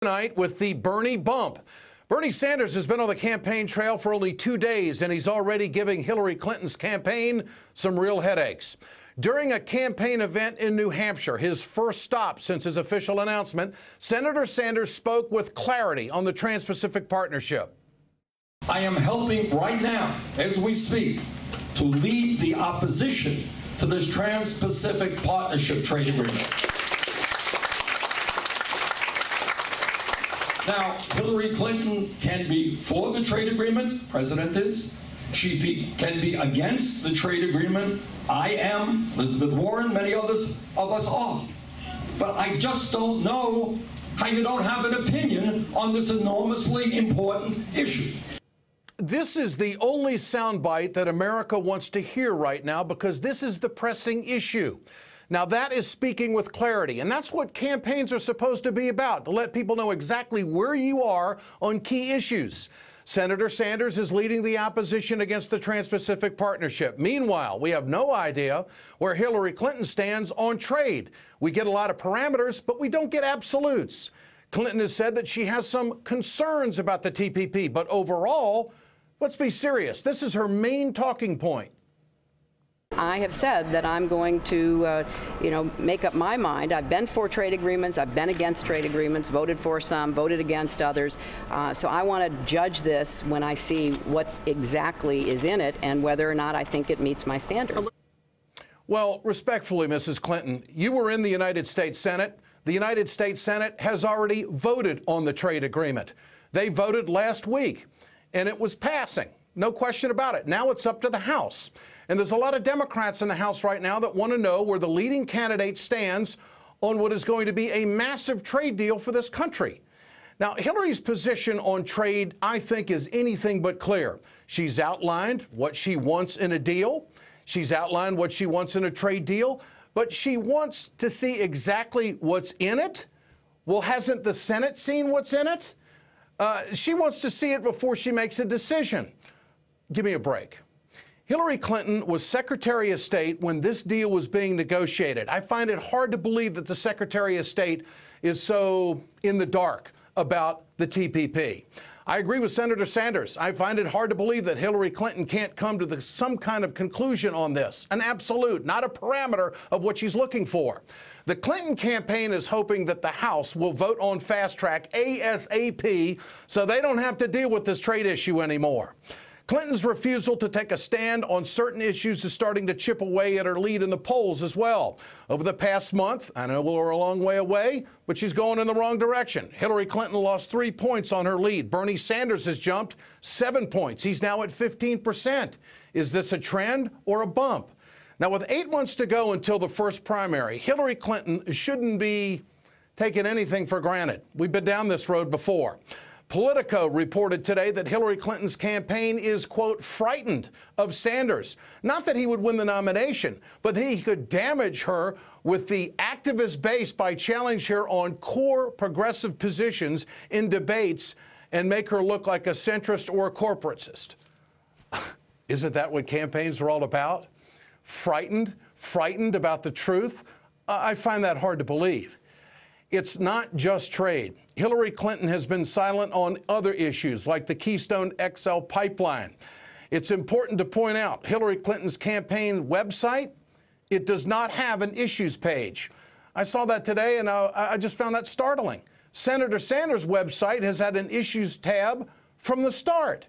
Tonight with the Bernie bump. Bernie Sanders has been on the campaign trail for only 2 days, and he's already giving Hillary Clinton's campaign some real headaches. During a campaign event in New Hampshire, his first stop since his official announcement, Senator Sanders spoke with clarity on the Trans-Pacific Partnership. I am helping right now, as we speak, to lead the opposition to this Trans-Pacific Partnership trade agreement. Now, Hillary Clinton can be for the trade agreement, President is. She can be against the trade agreement. I am, Elizabeth Warren, many others of us are. But I just don't know how you don't have an opinion on this enormously important issue. This is the only soundbite that America wants to hear right now because this is the pressing issue. Now, that is speaking with clarity, and that's what campaigns are supposed to be about, to let people know exactly where you are on key issues. Senator Sanders is leading the opposition against the Trans-Pacific Partnership. Meanwhile, we have no idea where Hillary Clinton stands on trade. We get a lot of parameters, but we don't get absolutes. Clinton has said that she has some concerns about the TPP, but overall, let's be serious. This is her main talking point. I have said that I'm going to, make up my mind. I've been for trade agreements. I've been against trade agreements, voted for some, voted against others. So I want to judge this when I see what exactly is in it and whether or not I think it meets my standards. Well, respectfully, Mrs. Clinton, you were in the United States Senate. The United States Senate has already voted on the trade agreement. They voted last week, and it was passing. No question about it. Now it's up to the House. And there's a lot of Democrats in the House right now that want to know where the leading candidate stands on what is going to be a massive trade deal for this country. Now, Hillary's position on trade, I think, is anything but clear. She's outlined what she wants in a deal. She's outlined what she wants in a trade deal. But she wants to see exactly what's in it. Well, hasn't the Senate seen what's in it? She wants to see it before she makes a decision. Give me a break. Hillary Clinton was Secretary of State when this deal was being negotiated. I find it hard to believe that the Secretary of State is so in the dark about the TPP. I agree with Senator Sanders. I find it hard to believe that Hillary Clinton can't come to some kind of conclusion on this, an absolute, not a parameter of what she's looking for. The Clinton campaign is hoping that the House will vote on fast track ASAP so they don't have to deal with this trade issue anymore. Clinton's refusal to take a stand on certain issues is starting to chip away at her lead in the polls as well. Over the past month, I know we're a long way away, but she's going in the wrong direction. Hillary Clinton lost 3 points on her lead. Bernie Sanders has jumped 7 points. He's now at 15%. Is this a trend or a bump? Now, with 8 months to go until the first primary, Hillary Clinton shouldn't be taking anything for granted. We've been down this road before. Politico reported today that Hillary Clinton's campaign is, quote, frightened of Sanders. Not that he would win the nomination, but that he could damage her with the activist base by challenging her on core progressive positions in debates and make her look like a centrist or a corporatist. Isn't that what campaigns are all about? Frightened about the truth? I find that hard to believe. It's not just trade. Hillary Clinton has been silent on other issues like the Keystone XL pipeline. It's important to point out Hillary Clinton's campaign website, it does not have an issues page. I saw that today and I just found that startling. Senator Sanders' website has had an issues tab from the start.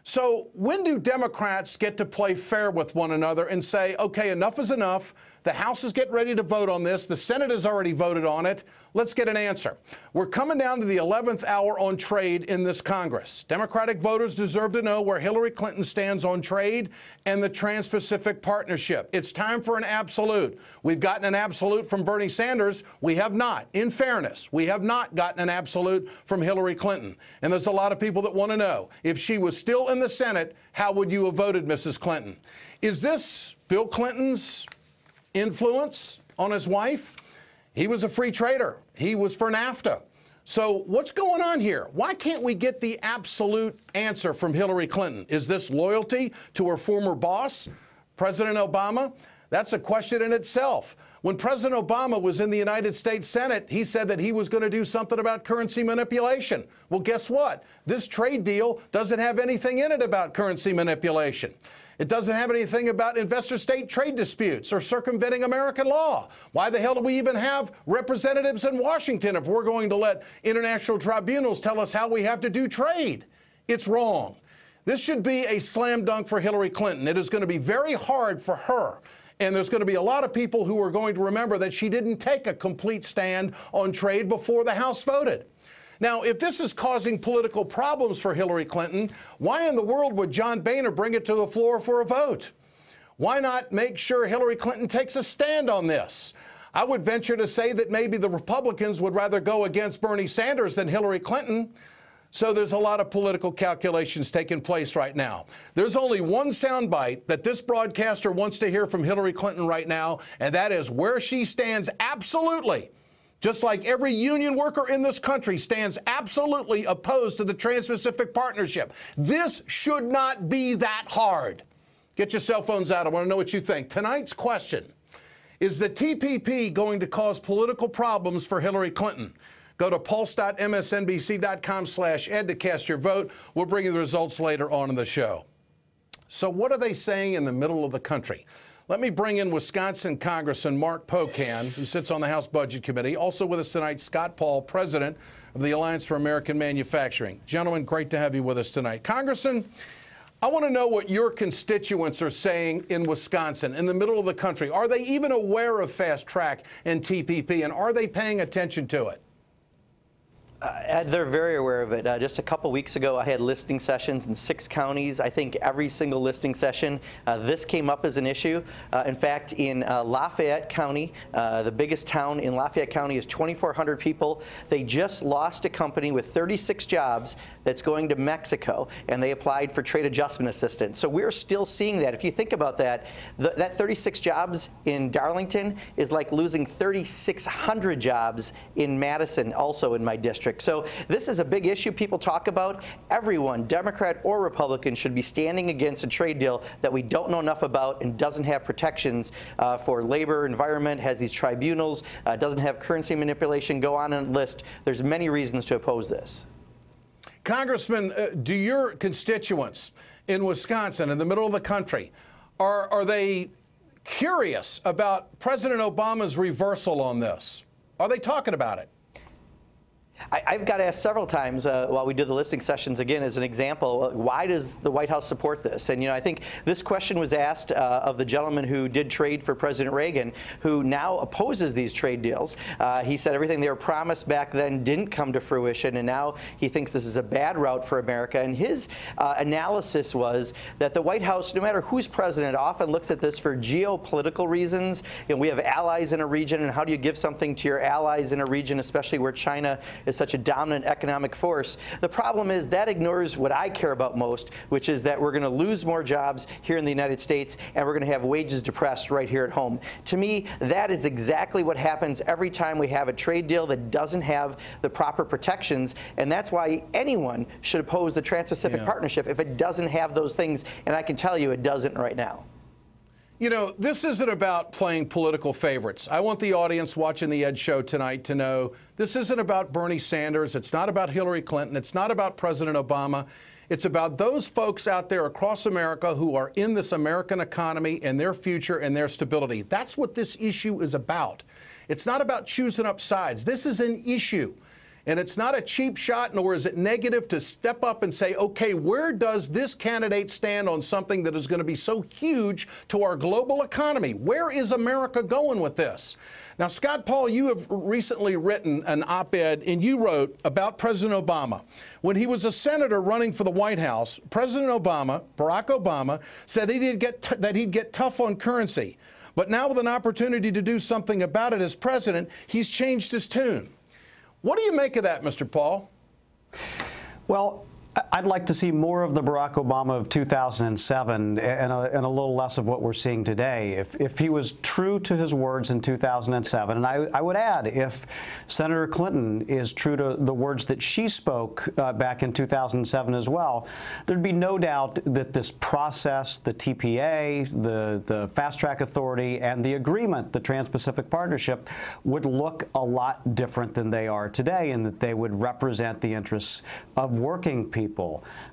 So when do Democrats get to play fair with one another and say, okay, enough is enough. The House is getting ready to vote on this. The Senate has already voted on it. Let's get an answer. We're coming down to the 11th hour on trade in this Congress. Democratic voters deserve to know where Hillary Clinton stands on trade and the Trans-Pacific Partnership. It's time for an absolute. We've gotten an absolute from Bernie Sanders. We have not. In fairness, we have not gotten an absolute from Hillary Clinton. And there's a lot of people that want to know, if she was still in the Senate, how would you have voted, Mrs. Clinton? Is this Bill Clinton's influence on his wife? He was a free trader. He was for NAFTA. So what's going on here? Why can't we get the absolute answer from Hillary Clinton? Is this loyalty to her former boss, President Obama? That's a question in itself. When President Obama was in the United States Senate, he said that he was going to do something about currency manipulation. Well, guess what? This trade deal doesn't have anything in it about currency manipulation. It doesn't have anything about investor-state trade disputes or circumventing American law. Why the hell do we even have representatives in Washington if we're going to let international tribunals tell us how we have to do trade? It's wrong. This should be a slam dunk for Hillary Clinton. It is going to be very hard for her. And there's going to be a lot of people who are going to remember that she didn't take a complete stand on trade before the House voted. Now, if this is causing political problems for Hillary Clinton, why in the world would John Boehner bring it to the floor for a vote? Why not make sure Hillary Clinton takes a stand on this? I would venture to say that maybe the Republicans would rather go against Bernie Sanders than Hillary Clinton. So there's a lot of political calculations taking place right now. There's only one soundbite that this broadcaster wants to hear from Hillary Clinton right now, and that is where she stands absolutely, just like every union worker in this country stands absolutely opposed to the Trans-Pacific Partnership. This should not be that hard. Get your cell phones out. I want to know what you think. Tonight's question, is the TPP going to cause political problems for Hillary Clinton? Go to pulse.msnbc.com/ed to cast your vote. We'll bring you the results later on in the show. So what are they saying in the middle of the country? Let me bring in Wisconsin Congressman Mark Pocan, who sits on the House Budget Committee. Also with us tonight, Scott Paul, president of the Alliance for American Manufacturing. Gentlemen, great to have you with us tonight. Congressman, I want to know what your constituents are saying in Wisconsin, in the middle of the country. Are they even aware of Fast Track and TPP, and are they paying attention to it? They're very aware of it. Just a couple weeks ago, I had listening sessions in 6 counties. I think every single listening session, this came up as an issue. In fact, in Lafayette County, the biggest town in Lafayette County is 2,400 people. They just lost a company with 36 jobs that's going to Mexico, and they applied for trade adjustment assistance. So we're still seeing that. If you think about that, that 36 jobs in Darlington is like losing 3,600 jobs in Madison, also in my district. So this is a big issue people talk about. Everyone, Democrat or Republican, should be standing against a trade deal that we don't know enough about and doesn't have protections for labor, environment, has these tribunals, doesn't have currency manipulation, go on and list. There's many reasons to oppose this. Congressman, do your constituents in Wisconsin, in the middle of the country, are they curious about President Obama's reversal on this? Are they talking about it? I've got asked several times while we do the listening sessions, again, as an example, why does the White House support this? And, you know, I think this question was asked of the gentleman who did trade for President Reagan, who now opposes these trade deals. He said everything they were promised back then didn't come to fruition, and now he thinks this is a bad route for America. And his analysis was that the White House, no matter who's president, often looks at this for geopolitical reasons. You know, we have allies in a region, and how do you give something to your allies in a region, especially where China is such a dominant economic force? The problem is that ignores what I care about most, which is that we're going to lose more jobs here in the United States, and we're going to have wages depressed right here at home. To me, that is exactly what happens every time we have a trade deal that doesn't have the proper protections, and that's why anyone should oppose the Trans-Pacific Partnership if it doesn't have those things, and I can tell you it doesn't right now. You know, this isn't about playing political favorites. I want the audience watching the Ed Show tonight to know this isn't about Bernie Sanders. It's not about Hillary Clinton. It's not about President Obama. It's about those folks out there across America who are in this American economy and their future and their stability. That's what this issue is about. It's not about choosing up sides. This is an issue. And it's not a cheap shot, nor is it negative to step up and say, okay, where does this candidate stand on something that is going to be so huge to our global economy? Where is America going with this? Now, Scott Paul, you have recently written an op-ed, and you wrote about President Obama. When he was a senator running for the White House, President Obama, Barack Obama, said that he'd get tough on currency. But now with an opportunity to do something about it as president, he's changed his tune. What do you make of that, Mr. Paul? Well, I'd like to see more of the Barack Obama of 2007 and a little less of what we're seeing today. If he was true to his words in 2007, and I would add, if Senator Clinton is true to the words that she spoke back in 2007 as well, there'd be no doubt that this process, the TPA, the Fast Track Authority, and the agreement, the Trans-Pacific Partnership, would look a lot different than they are today, and that they would represent the interests of working people.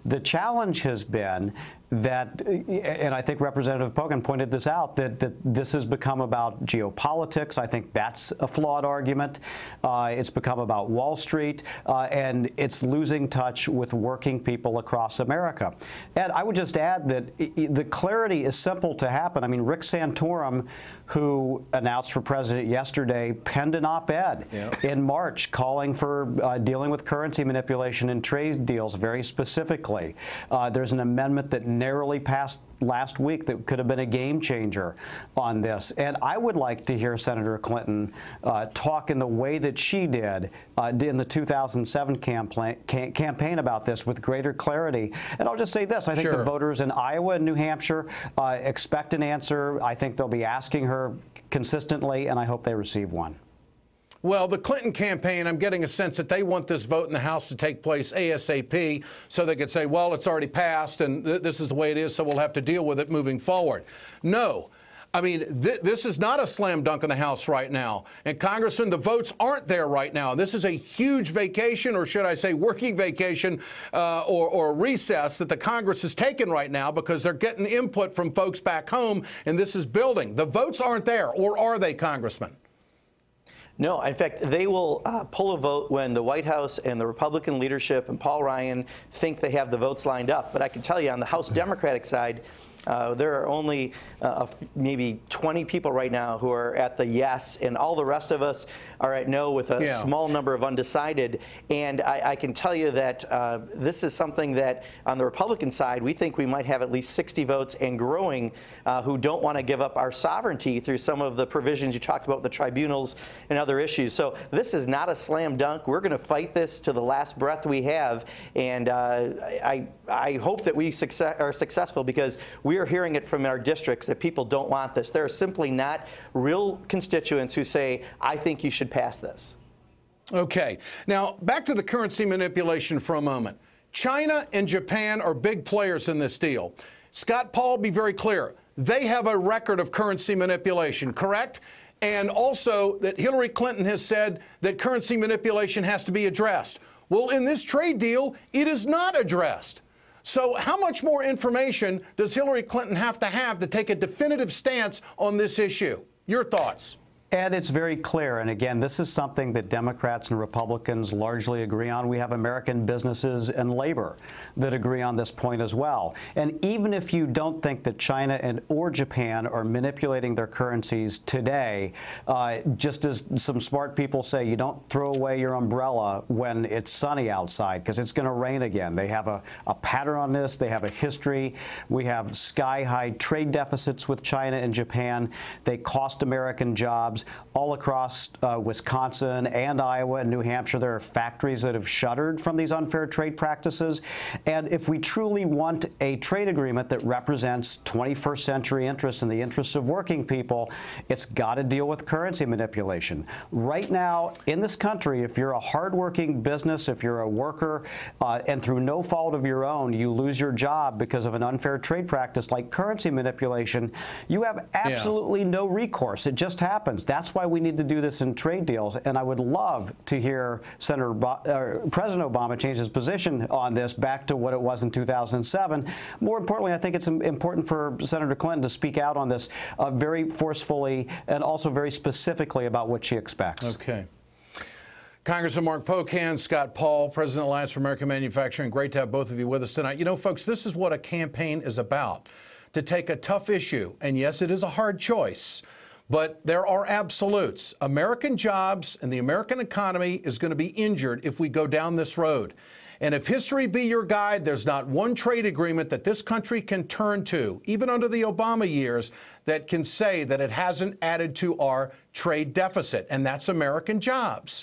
The challenge has been that, and I think Representative Pocan pointed this out, that this has become about geopolitics. I think that's a flawed argument. It's become about Wall Street, and it's losing touch with working people across America. And I would just add that the clarity is simple to happen. I mean, Rick Santorum, who announced for president yesterday, penned an op-ed in March calling for dealing with currency manipulation in trade deals very specifically. There's an amendment that narrowly passed last week that could have been a game changer on this. And I would like to hear Senator Clinton talk in the way that she did in the 2007 campaign about this with greater clarity. And I'll just say this. I think the voters in Iowa and New Hampshire expect an answer. I think they'll be asking her consistently, and I hope they receive one. Well, the Clinton campaign, I'm getting a sense that they want this vote in the House to take place ASAP so they could say, well, it's already passed and this is the way it is, so we'll have to deal with it moving forward. No. I mean, this is not a slam dunk in the House right now. And, Congressman, the votes aren't there right now. This is a huge vacation, or should I say working vacation or recess that the Congress is taking right now because they're getting input from folks back home, and this is building. The votes aren't there, or are they, Congressman? No, in fact, they will pull a vote when the White House and the Republican leadership and Paul Ryan think they have the votes lined up. But I can tell you on the House Democratic side, there are only maybe 20 people right now who are at the yes, and all the rest of us are at no with a small number of undecided. And I can tell you that this is something that on the Republican side, we think we might have at least 60 votes and growing who don't want to give up our sovereignty through some of the provisions you talked about, the tribunals and other issues. So this is not a slam dunk. We're going to fight this to the last breath we have. And I hope that we are successful, because we are hearing it from our districts that people don't want this. There are simply not real constituents who say, I think you should pass this. Okay. Now, back to the currency manipulation for a moment. China and Japan are big players in this deal. Scott Paul, be very clear. They have a record of currency manipulation, correct? And also that Hillary Clinton has said that currency manipulation has to be addressed. Well, in this trade deal, it is not addressed. So how much more information does Hillary Clinton have to take a definitive stance on this issue? Your thoughts? And it's very clear. And again, this is something that Democrats and Republicans largely agree on. We have American businesses and labor that agree on this point as well. And even if you don't think that China or Japan are manipulating their currencies today, just as some smart people say, you don't throw away your umbrella when it's sunny outside, because it's going to rain again. They have a pattern on this. They have a history. We have sky-high trade deficits with China and Japan. They cost American jobs. All across Wisconsin and Iowa and New Hampshire, there are factories that have shuttered from these unfair trade practices. And if we truly want a trade agreement that represents 21st century interests and the interests of working people, it's got to deal with currency manipulation. Right now, in this country, if you're a hardworking business, if you're a worker, and through no fault of your own, you lose your job because of an unfair trade practice like currency manipulation, you have absolutely no recourse. It just happens. That's why we need to do this in trade deals. And I would love to hear President Obama change his position on this back to what it was in 2007. More importantly, I think it's important for Senator Clinton to speak out on this very forcefully and also very specifically about what she expects. Okay. Congressman Mark Pocan, Scott Paul, President of the Alliance for American Manufacturing, great to have both of you with us tonight. You know, folks, this is what a campaign is about, to take a tough issue. And yes, it is a hard choice. But there are absolutes. American jobs and the American economy is going to be injured if we go down this road. And if history be your guide, there's not one trade agreement that this country can turn to, even under the Obama years, that can say that it hasn't added to our trade deficit. And that's American jobs.